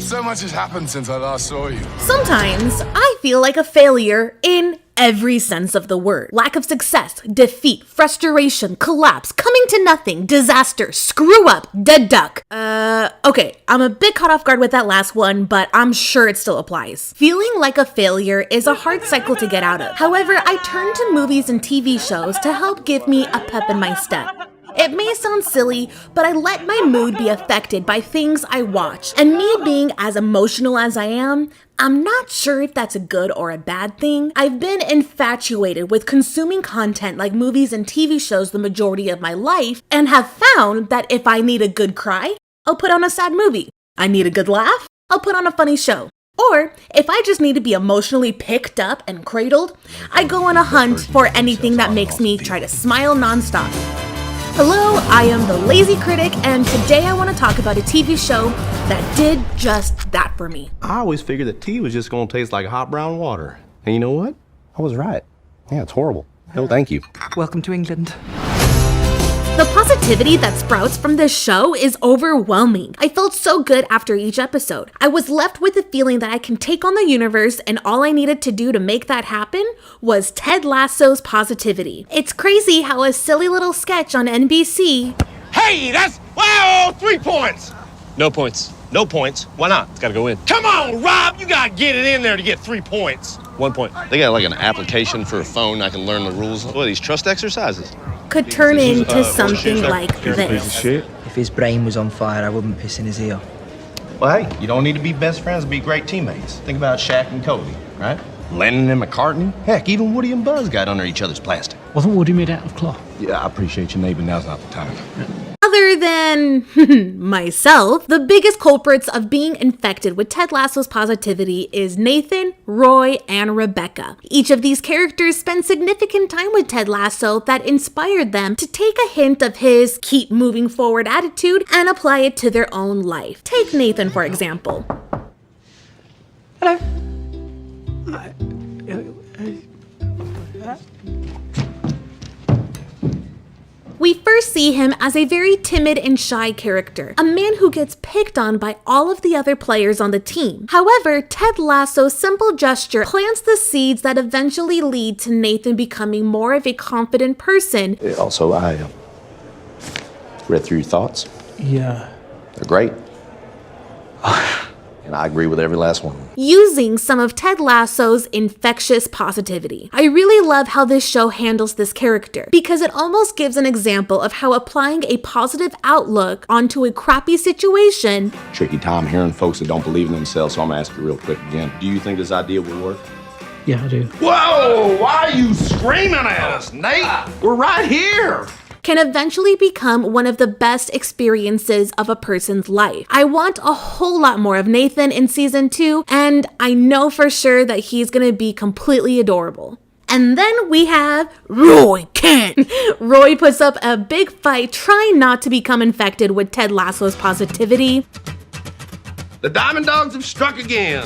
So much has happened since I last saw you. Sometimes I feel like a failure in every sense of the word. Lack of success, defeat, frustration, collapse, coming to nothing, disaster, screw up, dead duck. Okay, I'm a bit caught off guard with that last one, but I'm sure it still applies. Feeling like a failure is a hard cycle to get out of. However, I turn to movies and TV shows to help give me a pep in my step. It may sound silly, but I let my mood be affected by things I watch. And me being as emotional as I am, I'm not sure if that's a good or a bad thing. I've been infatuated with consuming content like movies and TV shows the majority of my life, and have found that if I need a good cry, I'll put on a sad movie. I need a good laugh, I'll put on a funny show. Or if I just need to be emotionally picked up and cradled, I go on a hunt for anything that makes me try to smile nonstop. Hello, I am the Lazy Critic, and today I want to talk about a TV show that did just that for me. I always figured that tea was just going to taste like hot brown water. And you know what? I was right. Yeah, it's horrible. No, thank you. Welcome to England. The positivity that sprouts from this show is overwhelming. I felt so good after each episode. I was left with the feeling that I can take on the universe, and all I needed to do to make that happen was Ted Lasso's positivity. It's crazy how a silly little sketch on NBC... Hey, that's... Wow, 3 points! No points. No points. Why not? It's gotta go in. Come on, Rob, you gotta get it in there to get 3 points. 1 point. They got like an application for a phone. I can learn the rules. What are these, trust exercises? could turn into something like this. If his brain was on fire, I wouldn't piss in his ear. Well, hey, you don't need to be best friends to be great teammates. Think about Shaq and Kobe, right? Lennon and McCartney. Heck, even Woody and Buzz got under each other's plastic. Wasn't Woody made out of cloth? Yeah, I appreciate you, neighbor. Now's not the time. Other than myself, the biggest culprits of being infected with Ted Lasso's positivity is Nathan, Roy, and Rebecca. Each of these characters spend significant time with Ted Lasso that inspired them to take a hint of his keep moving forward attitude and apply it to their own life. Take Nathan, for example. Hello. We first see him as a very timid and shy character, a man who gets picked on by all of the other players on the team. However, Ted Lasso's simple gesture plants the seeds that eventually lead to Nathan becoming more of a confident person. Also, I read through your thoughts. Yeah. They're great. And I agree with every last one. Using some of Ted Lasso's infectious positivity. I really love how this show handles this character because it almost gives an example of how applying a positive outlook onto a crappy situation. Tricky time hearing folks that don't believe in themselves, so I'm gonna ask you real quick again. Do you think this idea will work? Yeah, I do. Whoa, why are you screaming at us, Nate? We're right here. Can eventually become one of the best experiences of a person's life. I want a whole lot more of Nathan in season 2, and I know for sure that he's gonna be completely adorable. And then we have Roy Kent. Roy puts up a big fight trying not to become infected with Ted Lasso's positivity. The Diamond Dogs have struck again.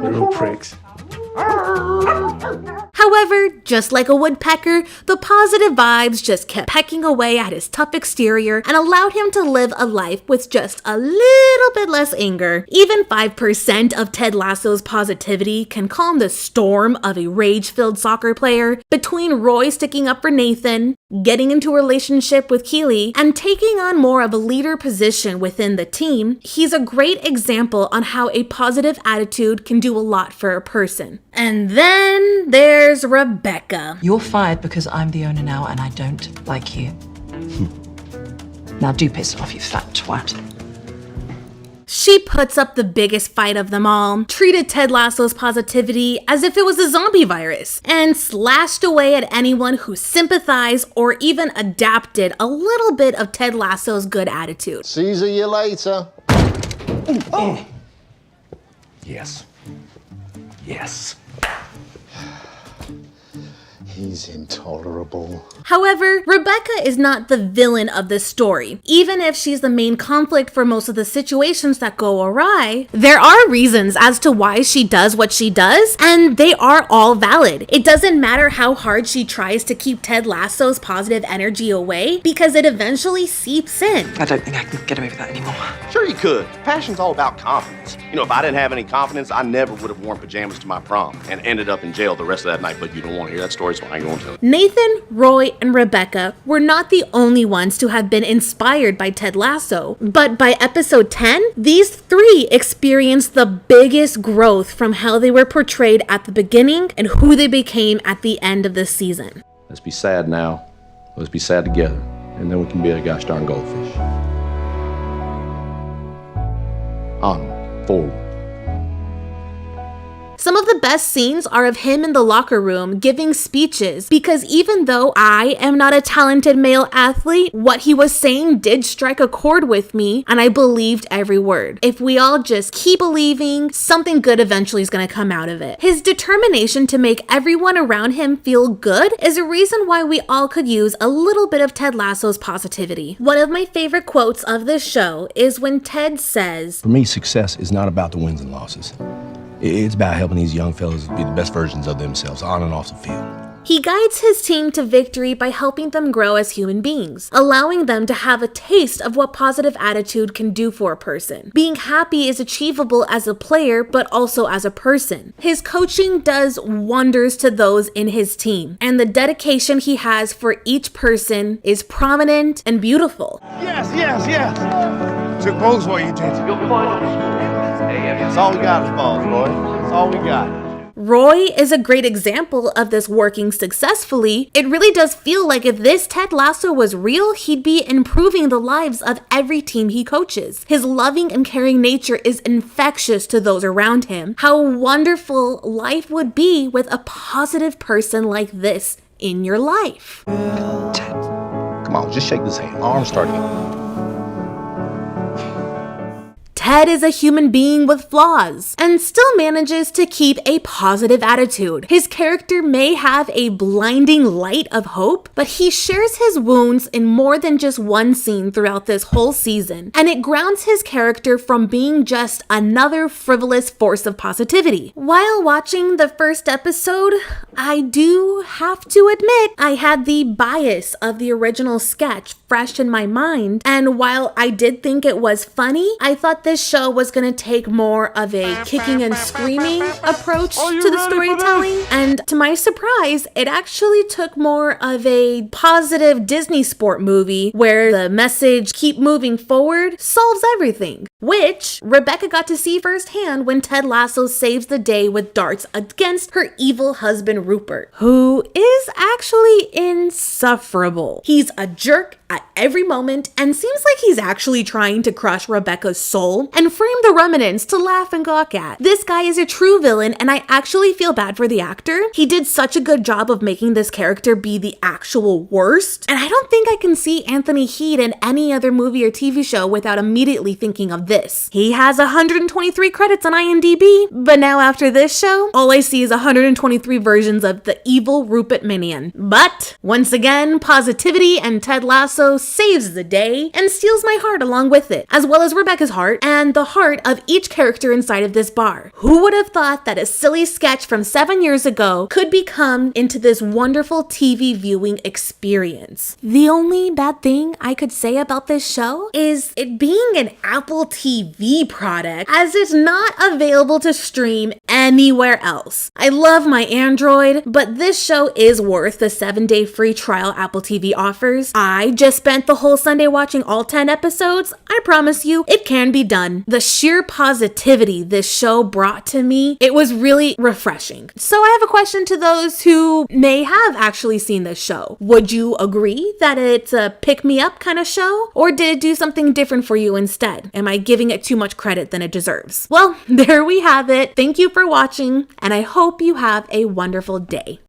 Little pricks. However, just like a woodpecker, the positive vibes just kept pecking away at his tough exterior and allowed him to live a life with just a little bit less anger. Even 5% of Ted Lasso's positivity can calm the storm of a rage-filled soccer player. Between Roy sticking up for Nathan, getting into a relationship with Keely, and taking on more of a leader position within the team, he's a great example on how a positive attitude can do a lot for a person. And then there's Rebecca. You're fired because I'm the owner now and I don't like you. Now do piss off, you fat twat. She puts up the biggest fight of them all, treated Ted Lasso's positivity as if it was a zombie virus, and slashed away at anyone who sympathized or even adapted a little bit of Ted Lasso's good attitude. See you later. Oh. Yes. Yes. He's intolerable. However, Rebecca is not the villain of this story. Even if she's the main conflict for most of the situations that go awry, there are reasons as to why she does what she does, and they are all valid. It doesn't matter how hard she tries to keep Ted Lasso's positive energy away, because it eventually seeps in. I don't think I can get away with that anymore. Sure you could. Passion's all about confidence. You know, if I didn't have any confidence, I never would have worn pajamas to my prom and ended up in jail the rest of that night, but you don't want to hear that story, so I ain't going to. Nathan, Roy, and Rebecca were not the only ones to have been inspired by Ted Lasso, but by episode 10, these three experienced the biggest growth from how they were portrayed at the beginning and who they became at the end of the season. Let's be sad now. Let's be sad together, and then we can be a gosh darn goldfish. Onward, forward. Some of the best scenes are of him in the locker room giving speeches, because even though I am not a talented male athlete, what he was saying did strike a chord with me, and I believed every word. If we all just keep believing, something good eventually is going to come out of it. His determination to make everyone around him feel good is a reason why we all could use a little bit of Ted Lasso's positivity. One of my favorite quotes of this show is when Ted says, For me, success is not about the wins and losses. It's about helping these young fellas be the best versions of themselves on and off the field. he guides his team to victory by helping them grow as human beings, allowing them to have a taste of what positive attitude can do for a person. Being happy is achievable as a player, but also as a person. His coaching does wonders to those in his team, and the dedication he has for each person is prominent and beautiful. Yes. Took balls what you did. That's all we got is balls, boy. That's all we got. Roy is a great example of this working successfully. It really does feel like if this Ted Lasso was real, he'd be improving the lives of every team he coaches. His loving and caring nature is infectious to those around him. How wonderful life would be with a positive person like this in your life. Come on, just shake this hand. Arms starting. Ted is a human being with flaws and still manages to keep a positive attitude. His character may have a blinding light of hope, but he shares his wounds in more than just one scene throughout this whole season, and it grounds his character from being just another frivolous force of positivity. While watching the first episode, I do have to admit I had the bias of the original sketch fresh in my mind, and while I did think it was funny, I thought this show was going to take more of a kicking and screaming approach to the storytelling, and to my surprise, it actually took more of a positive Disney sport movie where the message keep moving forward solves everything, which Rebecca got to see firsthand when Ted Lasso saves the day with darts against her evil husband Rupert, who is actually insufferable. He's a jerk at every moment and seems like he's actually trying to crush Rebecca's soul and frame the remnants to laugh and gawk at. This guy is a true villain, and I actually feel bad for the actor. He did such a good job of making this character be the actual worst, and I don't think I can see Anthony Head in any other movie or TV show without immediately thinking of this. He has 123 credits on IMDb, but now after this show, all I see is 123 versions of the evil Rupert minion. But once again, positivity and Ted Lasso saves the day and steals my heart along with it, as well as Rebecca's heart and the heart of each character inside of this bar. Who would have thought that a silly sketch from 7 years ago could become into this wonderful TV viewing experience? The only bad thing I could say about this show is it being an Apple TV product, as it's not available to stream anywhere else. I love my Android, but this show is worth the 7-day free trial Apple TV offers. I just spent the whole Sunday watching all 10 episodes. I promise you, it can be done. The sheer positivity this show brought to me, it was really refreshing. So I have a question to those who may have actually seen this show. Would you agree that it's a pick-me-up kind of show, or did it do something different for you instead? Am I giving it too much credit than it deserves? Well, there we have it. Thank you for watching, and I hope you have a wonderful day.